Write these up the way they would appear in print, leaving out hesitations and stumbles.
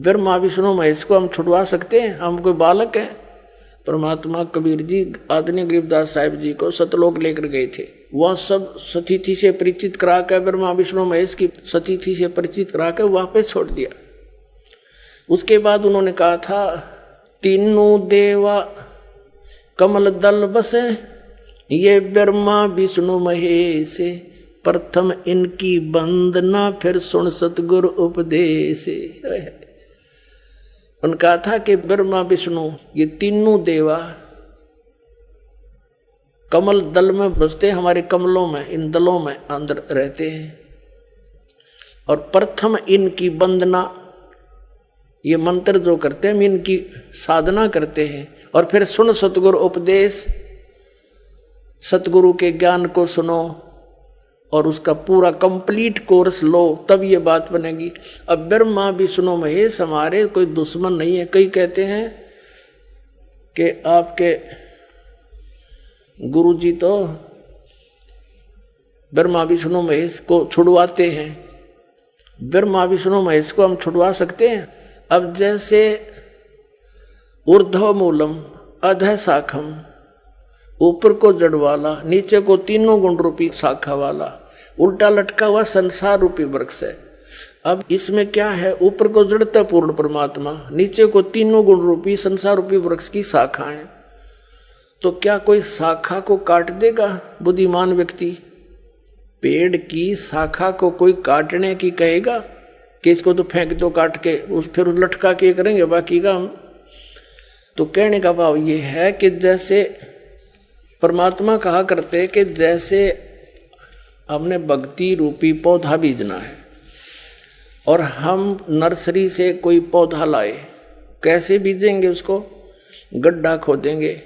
ब्रह्मा विष्णु महेश को हम छुड़वा सकते हैं? हम कोई बालक हैं? परमात्मा कबीर जी आदरणीय गरीबदास साहिब जी को सतलोक लेकर गए थे। वह सब सतीथि से परिचित करा कर, ब्रह्मा विष्णु महेश की सतीथि से परिचित करा कर वापस छोड़ दिया। उसके बाद उन्होंने कहा था, तीनों देवा कमल दल बसे, ये ब्रह्मा विष्णु महेश, प्रथम इनकी वंदना फिर सुन सतगुरु उपदेश। उन्होंने कहा था कि ब्रह्मा विष्णु ये तीनों देवा कमल दल में बसते, हमारे कमलों में, इन दलों में अंदर रहते हैं, और प्रथम इनकी वंदना, ये मंत्र जो करते हैं हम इनकी साधना करते हैं, और फिर सुन सतगुरु उपदेश, सतगुरु के ज्ञान को सुनो और उसका पूरा कंप्लीट कोर्स लो, तब ये बात बनेगी। अब ब्रह्मा विष्णु महेश हमारे कोई दुश्मन नहीं है। कई कहते हैं कि आपके गुरु जी तो ब्रह्मा विष्णु महेश को छुड़वाते हैं। ब्रह्मा विष्णु महेश को हम छुड़वा सकते हैं? अब जैसे ऊर्ध्व मूलम अधः शाखम, ऊपर को जड़ वाला, नीचे को तीनों गुण रूपी शाखा वाला, उल्टा लटका हुआ संसार रूपी वृक्ष है। अब इसमें क्या है? ऊपर को जड़ता पूर्ण परमात्मा, नीचे को तीनों गुण रूपी संसार रूपी वृक्ष की शाखा है। तो क्या कोई शाखा को काट देगा बुद्धिमान व्यक्ति? पेड़ की शाखा को कोई काटने की कहेगा कि इसको तो फेंक दो काट के, फिर लटका के करेंगे बाकी का हम? तो कहने का भाव ये है कि जैसे परमात्मा कहा करते कि जैसे हमने भक्ति रूपी पौधा बीजना है और हम नर्सरी से कोई पौधा लाए, कैसे बीजेंगे उसको? गड्ढा खोदेंगे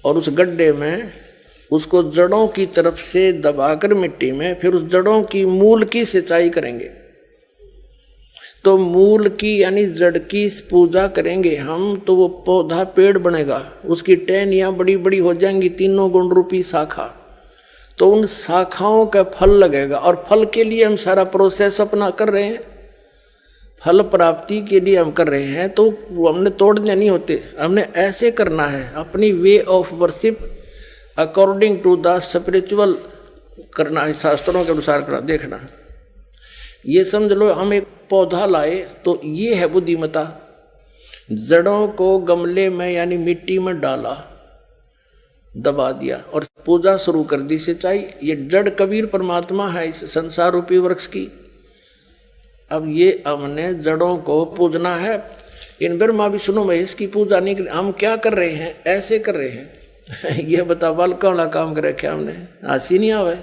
और उस गड्ढे में उसको जड़ों की तरफ से दबाकर मिट्टी में, फिर उस जड़ों की मूल की सिंचाई करेंगे। तो मूल की यानी जड़ की पूजा करेंगे हम, तो वो पौधा पेड़ बनेगा, उसकी टहनियाँ बड़ी बड़ी हो जाएंगी, तीनों गुण रूपी शाखा। तो उन शाखाओं का फल लगेगा, और फल के लिए हम सारा प्रोसेस अपना कर रहे हैं, फल प्राप्ति के लिए हम कर रहे हैं। तो हमने तोड़ने नहीं होते, हमने ऐसे करना है, अपनी way of worship according to the spiritual करना है, शास्त्रों के अनुसार करना। देखना, ये समझ लो हम एक पौधा लाए तो ये है बुद्धिमता। जड़ों को गमले में यानी मिट्टी में डाला, दबा दिया और पूजा शुरू कर दी, सिंचाई। ये जड़ कबीर परमात्मा है इस संसार रूपी वृक्ष की। अब ये हमने जड़ों को पूजना है, इन ब्रह्मा विष्णु महेश की पूजा नहीं। हम क्या कर रहे हैं? ऐसे कर रहे हैं। ये बता बालका वाला काम कर रखे हमने, हंसी नहीं आवे।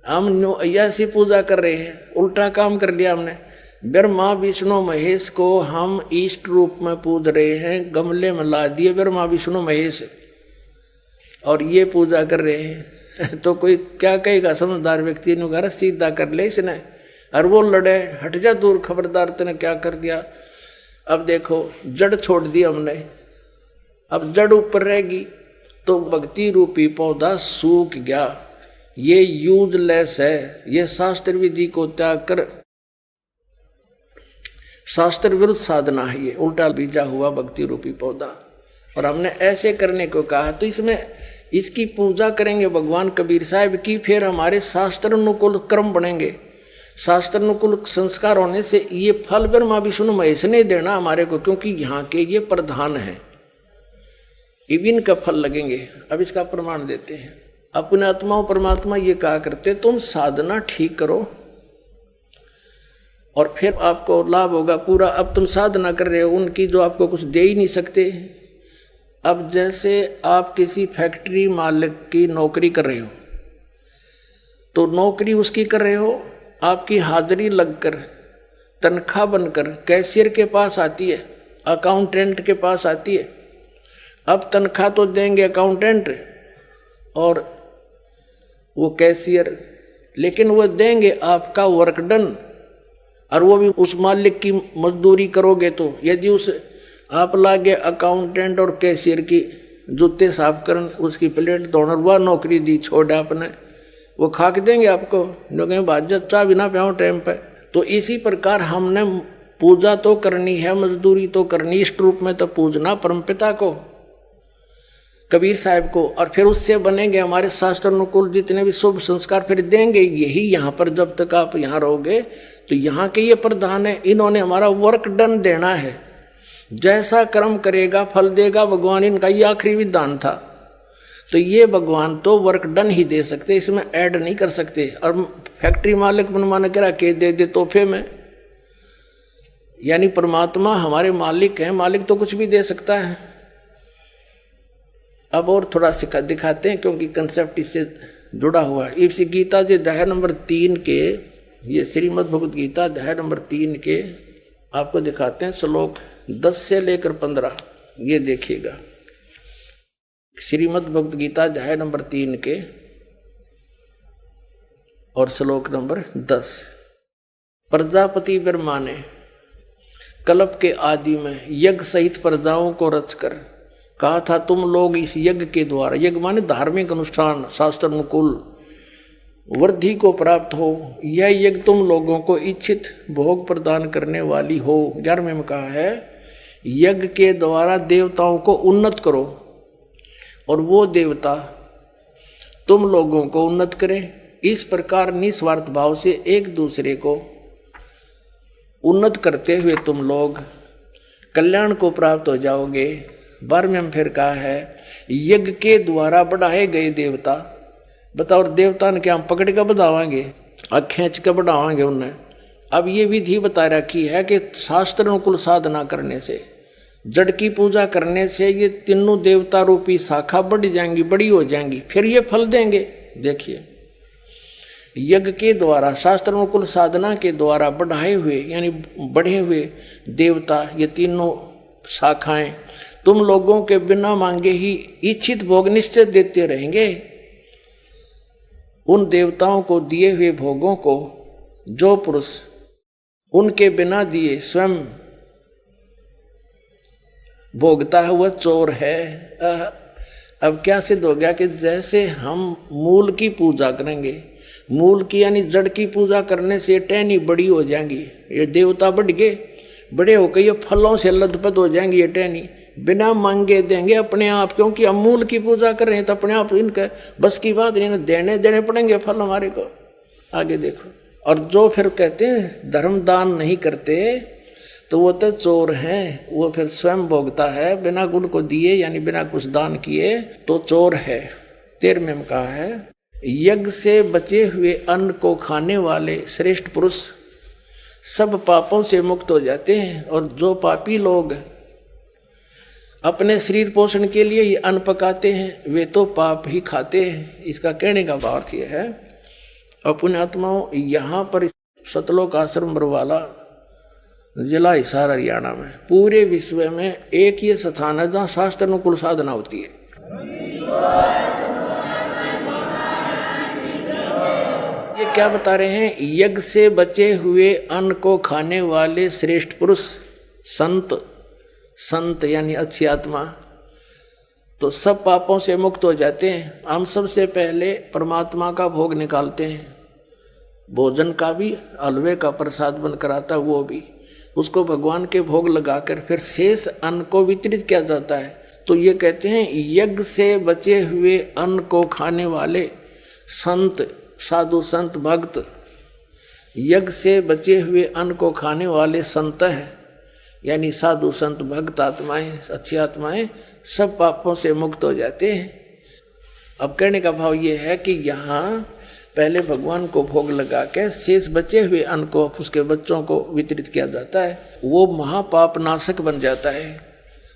हम ऐसी पूजा कर रहे हैं, उल्टा काम कर लिया हमने। ब्रह्मा विष्णु महेश को हम इष्ट रूप में पूज रहे हैं, गमले में ला दिए ब्रह्मा विष्णु महेश और ये पूजा कर रहे हैं। तो कोई क्या कहेगा? समझदार व्यक्ति ने कहा सीधा कर ले इसने, और वो लड़े, हट जा दूर, खबरदार तूने क्या कर दिया। अब देखो जड़ छोड़ दी हमने, अब जड़ ऊपर रहेगी तो भक्ति रूपी पौधा सूख गया, ये यूजलेस है। ये शास्त्र विधि को त्याग कर शास्त्र विरुद्ध साधना है, ये उल्टा बीजा हुआ भक्ति रूपी पौधा। और हमने ऐसे करने को कहा, तो इसमें इसकी पूजा करेंगे भगवान कबीर साहब की, फिर हमारे शास्त्र अनुकूल कर्म बनेंगे। शास्त्र अनुकूल संस्कार होने से ये फल ब्रह्मा विष्णु महेश ने देना हमारे को, क्योंकि यहाँ के ये प्रधान है, इविन का फल लगेंगे। अब इसका प्रमाण देते हैं। अपने आत्माओं परमात्मा ये कहा करते, तुम साधना ठीक करो और फिर आपको लाभ होगा पूरा। अब तुम साधना कर रहे हो उनकी जो आपको कुछ दे ही नहीं सकते। अब जैसे आप किसी फैक्ट्री मालिक की नौकरी कर रहे हो, तो नौकरी उसकी कर रहे हो, आपकी हाजिरी लगकर तनख्वाह बनकर कैशियर के पास आती है, अकाउंटेंट के पास आती है। अब तनख्वाह तो देंगे अकाउंटेंट और वो कैशियर, लेकिन वो देंगे आपका वर्क डन, और वो भी उस मालिक की मजदूरी करोगे। तो यदि उस आप लागे अकाउंटेंट और कैशियर की जूते साफ करन, उसकी प्लेट धोना, वह नौकरी दी छोड़ आपने, वो खा के देंगे आपको, लोग भाज चाह बिना प्याओ टाइम पे। तो इसी प्रकार हमने पूजा तो करनी है, मजदूरी तो करनी, इष्ट रूप में तो पूजना परमपिता को, कबीर साहब को, और फिर उससे बनेंगे हमारे शास्त्र अनुकूल जितने भी शुभ संस्कार फिर देंगे यही। यहाँ पर जब तक आप यहाँ रहोगे तो यहाँ के ये प्रधान है, इन्होंने हमारा वर्क डन देना है। जैसा कर्म करेगा फल देगा भगवान, इनका ये आखिरी विधान था। तो ये भगवान तो वर्क डन ही दे सकते, इसमें ऐड नहीं कर सकते। और फैक्ट्री मालिक मनमाना करा के दे तोहफे में, यानी परमात्मा हमारे मालिक हैं, मालिक तो कुछ भी दे सकता है। अब और थोड़ा सिखा दिखाते हैं क्योंकि कंसेप्ट इससे जुड़ा हुआ है। इसी गीता जी अध्याय नंबर 3 के, ये श्रीमद् भगवद गीता अध्याय नंबर 3 के आपको दिखाते हैं श्लोक 10 से लेकर 15। ये देखिएगा, श्रीमद् भगवद गीता अध्याय नंबर 3 के और श्लोक नंबर 10। प्रजापति ब्रह्मा ने कल्प के आदि में यज्ञ सहित प्रजाओं को रचकर कहा था, तुम लोग इस यज्ञ के द्वारा, यज्ञ माने धार्मिक अनुष्ठान, शास्त्र अनुकूल वृद्धि को प्राप्त हो। यह यज्ञ तुम लोगों को इच्छित भोग प्रदान करने वाली हो। 11वें में कहा है, यज्ञ के द्वारा देवताओं को उन्नत करो और वो देवता तुम लोगों को उन्नत करें। इस प्रकार निस्वार्थ भाव से एक दूसरे को उन्नत करते हुए तुम लोग कल्याण को प्राप्त हो जाओगे। 12वें में फिर कहा है, यज्ञ के द्वारा बढ़ाए गए देवता, बताओ देवता ने क्या हम पकड़ कर बढ़ावाएंगे, खींच कर बढ़ावाएंगे उन्हें। अब ये विधि बता रखी है कि शास्त्र अनुकूल साधना करने से, जड़ की पूजा करने से ये तीनों देवता रूपी शाखा बढ़ जाएंगी, बड़ी हो जाएंगी, फिर ये फल देंगे। देखिए, यज्ञ के द्वारा, शास्त्र अनुकूल साधना के द्वारा बढ़ाए हुए यानी बढ़े हुए देवता, ये तीनों शाखाएं तुम लोगों के बिना मांगे ही इच्छित भोग निश्चय देते रहेंगे। उन देवताओं को दिए हुए भोगों को जो पुरुष उनके बिना दिए स्वयं भोगता है वह चोर है। अब क्या सिद्ध हो गया कि जैसे हम मूल की पूजा करेंगे, मूल की यानी जड़ की पूजा करने से टहनी बड़ी हो जाएंगी, ये देवता बढ़ गए, बड़े होकर ये फलों से लदपद हो जाएंगी, ये टहनी बिना मांगे देंगे अपने आप, क्योंकि हम मूल की पूजा कर रहे हैं तो अपने आप इनका बस की बात नहीं, देने पड़ेंगे फल हमारे को। आगे देखो, और जो फिर कहते हैं धर्म दान नहीं करते तो वो तो चोर हैं, वो फिर स्वयं भोगता है बिना गुण को दिए, यानी बिना कुछ दान किए तो चोर है। 13वें में कहा है, यज्ञ से बचे हुए अन्न को खाने वाले श्रेष्ठ पुरुष सब पापों से मुक्त हो जाते हैं, और जो पापी लोग अपने शरीर पोषण के लिए ही अन्न पकाते हैं वे तो पाप ही खाते हैं। इसका कहने का भाव यह है, अपने आत्माओं, यहाँ पर सतलोक आश्रम बरवाला जिला हिसार हरियाणा में पूरे विश्व में एक ये स्थान है जहाँ शास्त्र अनुकूल साधना होती है। ये क्या बता रहे हैं, यज्ञ से बचे हुए अन्न को खाने वाले श्रेष्ठ पुरुष संत यानी अच्छी आत्मा तो सब पापों से मुक्त हो जाते हैं। हम सबसे पहले परमात्मा का भोग निकालते हैं, भोजन का भी, हलवे का प्रसाद बनकर आता वो भी, उसको भगवान के भोग लगाकर फिर शेष अन्न को वितरित किया जाता है। तो ये कहते हैं यज्ञ से बचे हुए अन्न को खाने वाले संत, साधु संत भक्त, यज्ञ से बचे हुए अन्न को खाने वाले संत है, यानी साधु संत भक्त आत्माएं, अच्छी आत्माएं सब पापों से मुक्त हो जाते हैं। अब कहने का भाव ये है कि यहाँ पहले भगवान को भोग लगा के शेष बचे हुए अन्न को उसके बच्चों को वितरित किया जाता है, वो महापाप नाशक बन जाता है।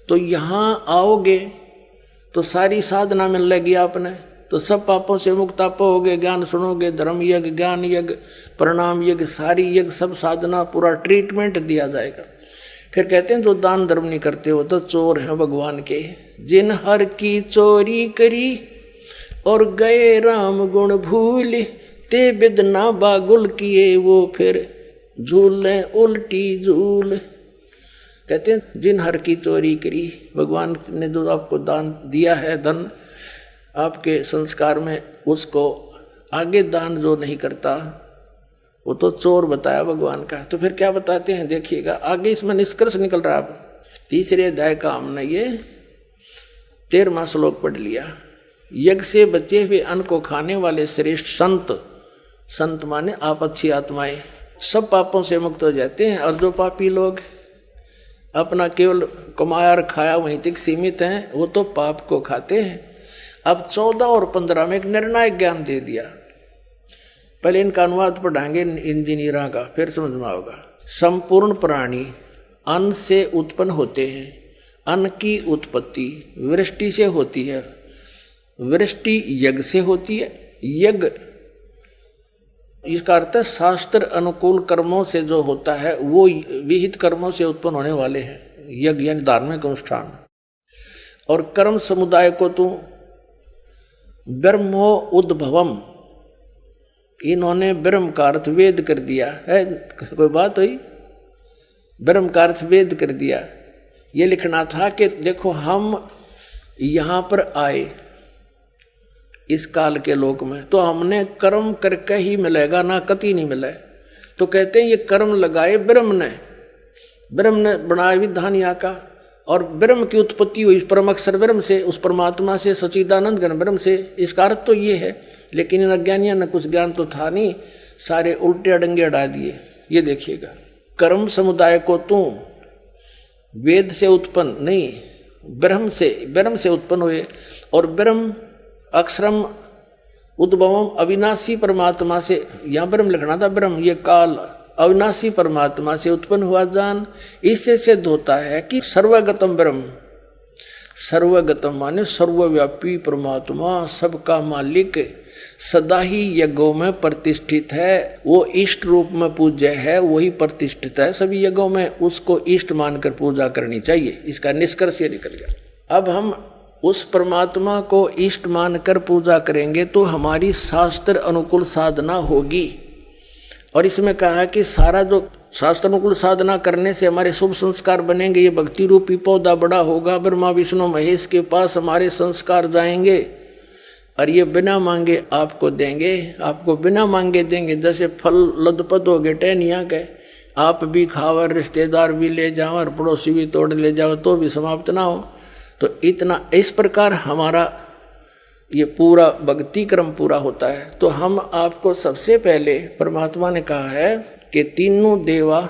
तो यहाँ आओगे तो सारी साधना मिल लगेगी आपने, तो सब पापों से मुक्त आप होगे, ज्ञान सुनोगे, धर्म यज्ञ, ज्ञान यज्ञ, प्रणाम यज्ञ, सारी यज्ञ, सब साधना, पूरा ट्रीटमेंट दिया जाएगा। फिर कहते हैं जो दान धर्म नहीं करते हो तो चोर हैं भगवान के। जिन हर की चोरी करी और गए राम गुण भूल, ते बिदना बागुल किए वो फिर झूले उल्टी झूल। कहते हैं जिन हर की चोरी करी, भगवान ने जो आपको दान दिया है, धन आपके संस्कार में, उसको आगे दान जो नहीं करता वो तो चोर बताया भगवान का। तो फिर क्या बताते हैं देखिएगा आगे, इसमें निष्कर्ष निकल रहा है। अब तीसरे अध्याय का हमने ये 13वां श्लोक पढ़ लिया। यज्ञ से बचे हुए अन्न को खाने वाले श्रेष्ठ संत, संत माने आप अच्छी आत्माएं, सब पापों से मुक्त हो जाते हैं। और जो पापी लोग अपना केवल कमाया और खाया वहीं तक सीमित हैं, वो तो पाप को खाते हैं। अब 14 और 15 में एक निर्णायक ज्ञान दे दिया। पहले इनका अनुवाद पढ़ाएंगे इंजीनियरों का, फिर समझ में आएगा। संपूर्ण प्राणी अन्न से उत्पन्न होते हैं। अन्न की उत्पत्ति वृष्टि से होती है, वृष्टि यज्ञ से होती है। यज्ञ इसका अर्थ है शास्त्र अनुकूल कर्मों से जो होता है वो विहित कर्मों से उत्पन्न होने वाले हैं, यज्ञ यानी धार्मिक अनुष्ठान। और कर्म समुदाय को तो ब्रह्मो उद्भवम, इन्होंने ब्रह्म का अर्थ वेद कर दिया है। कोई बात हुई? ब्रह्म का अर्थ वेद कर दिया। ये लिखना था कि देखो हम यहाँ पर आए इस काल के लोक में, तो हमने कर्म करके ही मिलेगा, ना कति नहीं मिले। तो कहते हैं ये कर्म लगाए ब्रह्म ने बनाया विधान यहाँ का, और ब्रह्म की उत्पत्ति हुई परम अक्षर ब्रह्म से, उस परमात्मा से, सच्चिदानंद घन ब्रह्म से। इसका अर्थ तो ये है, लेकिन इन अज्ञानियों ने कुछ ज्ञान तो था नहीं, सारे उल्टे अडंगे अड़ा दिए। ये देखिएगा, कर्म समुदाय को तू वेद से उत्पन्न नहीं, ब्रह्म से उत्पन्न हुए। और ब्रह्म अक्षरम उद्भवम अविनाशी परमात्मा से, यहाँ ब्रह्म लिखना था, ब्रह्म ये काल अविनाशी परमात्मा से उत्पन्न हुआ जान। इससे सिद्ध होता है कि सर्वगतम ब्रह्म, सर्वगतम माने सर्वव्यापी परमात्मा, सबका मालिक, सदा ही यज्ञों में प्रतिष्ठित है। वो इष्ट रूप में पूज्य है, वही प्रतिष्ठित है सभी यज्ञों में, उसको इष्ट मानकर पूजा करनी चाहिए। इसका निष्कर्ष ये निकल गया। अब हम उस परमात्मा को इष्ट मानकर पूजा करेंगे तो हमारी शास्त्र अनुकूल साधना होगी। और इसमें कहा है कि सारा जो शास्त्र अनुकूल साधना करने से हमारे शुभ संस्कार बनेंगे। ये भक्ति रूपी पौधा बड़ा होगा, ब्रह्मा विष्णु महेश के पास हमारे संस्कार जाएंगे, और ये बिना मांगे आपको देंगे, आपको बिना मांगे देंगे। जैसे फल लदपत हो गए टहनिया के, आप भी खाओ, रिश्तेदार भी ले जाओ, और पड़ोसी भी तोड़ ले जाओ तो भी समाप्त ना हो। तो इतना इस प्रकार हमारा ये पूरा भक्ति क्रम पूरा होता है। तो हम आपको सबसे पहले परमात्मा ने कहा है कि तीनों देवा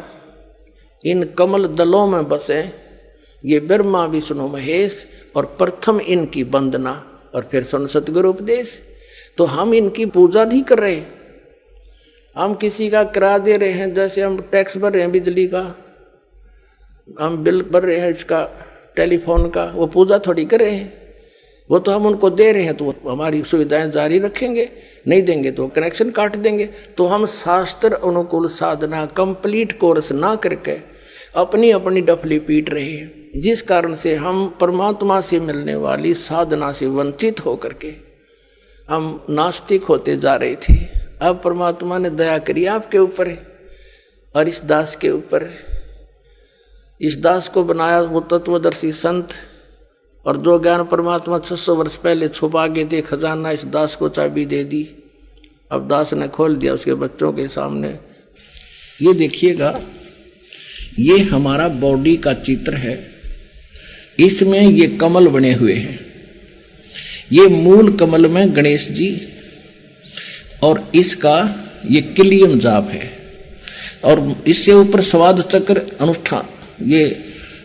इन कमल दलों में बसे, ये ब्रह्मा विष्णु महेश, और प्रथम इनकी वंदना और फिर सतगुरु उपदेश। तो हम इनकी पूजा नहीं कर रहे, हम किसी का किराया दे रहे हैं। जैसे हम टैक्स भर रहे हैं बिजली का, हम बिल भर रहे हैं इसका टेलीफोन का, वो पूजा थोड़ी कर रहे हैं। वो तो हम उनको दे रहे हैं, तो वो हमारी सुविधाएं जारी रखेंगे, नहीं देंगे तो कनेक्शन काट देंगे। तो हम शास्त्र अनुकूल साधना कंप्लीट कोर्स ना करके अपनी अपनी डफली पीट रहे हैं, जिस कारण से हम परमात्मा से मिलने वाली साधना से वंचित होकर के हम नास्तिक होते जा रहे थे। अब परमात्मा ने दया करी आपके ऊपर और इस दास के ऊपर। इस दास को बनाया वो तत्वदर्शी संत, और जो ज्ञान परमात्मा 600 वर्ष पहले छुपा के थे खजाना, इस दास को चाबी दे दी। अब दास ने खोल दिया उसके बच्चों के सामने। ये देखिएगा, ये हमारा बॉडी का चित्र है, इसमें ये कमल बने हुए हैं। ये मूल कमल में गणेश जी, और इसका ये किलियम जाप है, और इससे ऊपर स्वाद चक्र अनुष्ठान, ये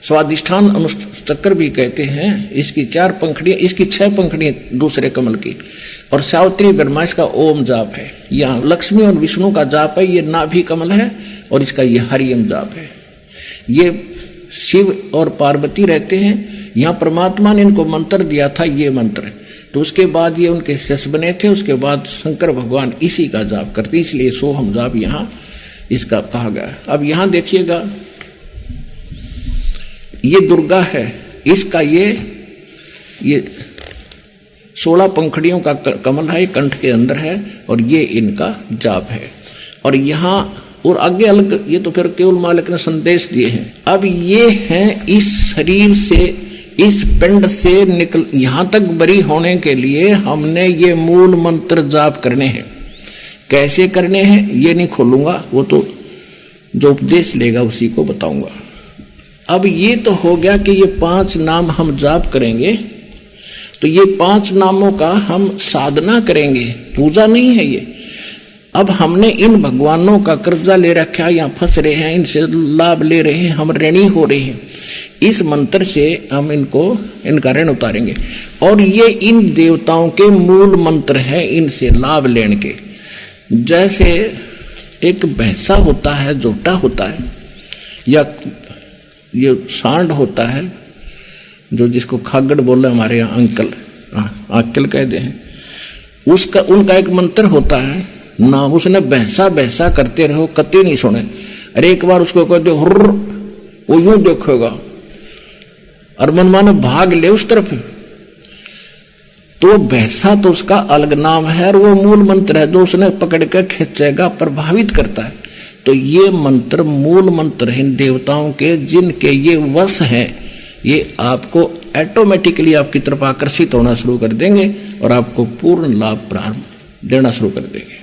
स्वादिष्ठान चक्र भी कहते हैं। इसकी 4 पंखड़ियां, इसकी 6 पंखड़ियां दूसरे कमल की, और सावित्री ब्रह्मा इसका ओम जाप है। यहाँ लक्ष्मी और विष्णु का जाप है, ये नाभि कमल है, और इसका ये हरियम जाप है। ये शिव और पार्वती रहते हैं। यहाँ परमात्मा ने इनको मंत्र दिया था, ये मंत्र, तो उसके बाद ये उनके शिष्य बने थे। उसके बाद शंकर भगवान इसी का जाप करते, इसलिए सोहम जाप यहाँ इसका कहा गया। अब यहाँ देखिएगा, ये दुर्गा है, इसका ये 16 पंखड़ियों का कमल है, कंठ के अंदर है, और ये इनका जाप है। और यहाँ और आगे अलग, ये तो फिर केवल मालिक ने संदेश दिए हैं। अब ये हैं इस शरीर से, इस पिंड से निकल यहाँ तक बरी होने के लिए हमने ये मूल मंत्र जाप करने हैं। कैसे करने हैं ये नहीं खोलूंगा, वो तो जो उपदेश लेगा उसी को बताऊंगा। अब ये तो हो गया कि ये 5 नाम हम जाप करेंगे, तो ये 5 नामों का हम साधना करेंगे, पूजा नहीं है ये। अब हमने इन भगवानों का कर्जा ले रखा है, यहाँ फंस रहे हैं, इनसे लाभ ले रहे हैं, हम ऋणी हो रहे हैं। इस मंत्र से हम इनका ऋण उतारेंगे। और ये इन देवताओं के मूल मंत्र हैं, इनसे लाभ लेने के। जैसे एक भैंसा होता है, जोटा होता है, या ये सांड होता है, जो जिसको खागड़ बोले हमारे यहाँ अंकल कहते हैं, उसका उनका एक मंत्र होता है ना, उसने भैंसा भैंसा करते रहो, कति नहीं सुने। अरे एक बार उसको कहते हुर्र, वो यूं देखेगा और मनमाना भाग ले उस तरफ। तो भैंसा तो उसका अलग नाम है और वो मूल मंत्र है जो उसने पकड़ कर खींचेगा, प्रभावित करता है। तो ये मंत्र मूल मंत्र है देवताओं के, जिनके ये वश है, ये आपको ऑटोमेटिकली आपकी तरफ आकर्षित होना शुरू कर देंगे और आपको पूर्ण लाभ प्रारंभ देना शुरू कर देंगे।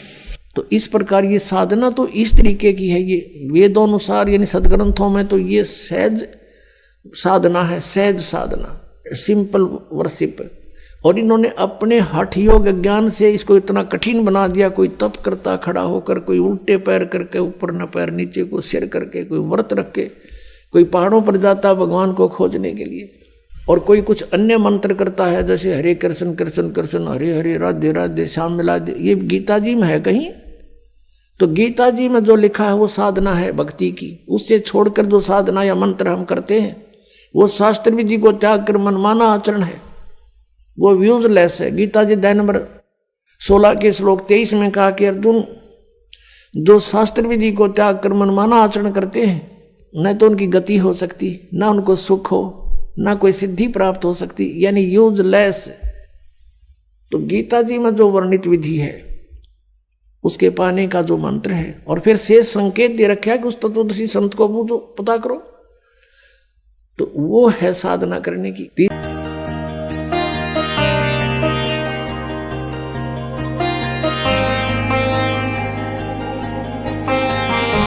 तो इस प्रकार ये साधना तो इस तरीके की है, ये वेदोनुसार यानी सदग्रंथों में तो ये सहज साधना है, सहज साधना, सिंपल वर्शिप। और इन्होंने अपने हठ योग ज्ञान से इसको इतना कठिन बना दिया। कोई तप करता खड़ा होकर, कोई उल्टे पैर करके, ऊपर न पैर नीचे को सिर करके, कोई व्रत रख के, कोई पहाड़ों पर जाता भगवान को खोजने के लिए, और कोई कुछ अन्य मंत्र करता है जैसे हरे कृष्ण कृष्ण कृष्ण हरे हरे राधे राधे श्याम मिला दे। ये गीता जी में है कहीं? तो गीता जी में जो लिखा है वो साधना है भक्ति की। उससे छोड़कर जो साधना या मंत्र हम करते हैं वो शास्त्र विधि को त्याग कर मनमाना आचरण है, वो यूजलेस है। गीता जी अध्याय नंबर 16 के श्लोक 23 में कहा कि अर्जुन, जो शास्त्र विधि को त्याग कर मनमाना आचरण करते हैं, न तो उनकी गति हो सकती, ना उनको सुख हो, ना कोई सिद्धि प्राप्त हो सकती, यानी यूजलेस। तो गीता जी में जो वर्णित विधि है उसके पाने का जो मंत्र है, और फिर शेष संकेत दे रखा है कि उस तत्वदर्शी संत को पूछो, पता करो, तो वो है साधना करने की।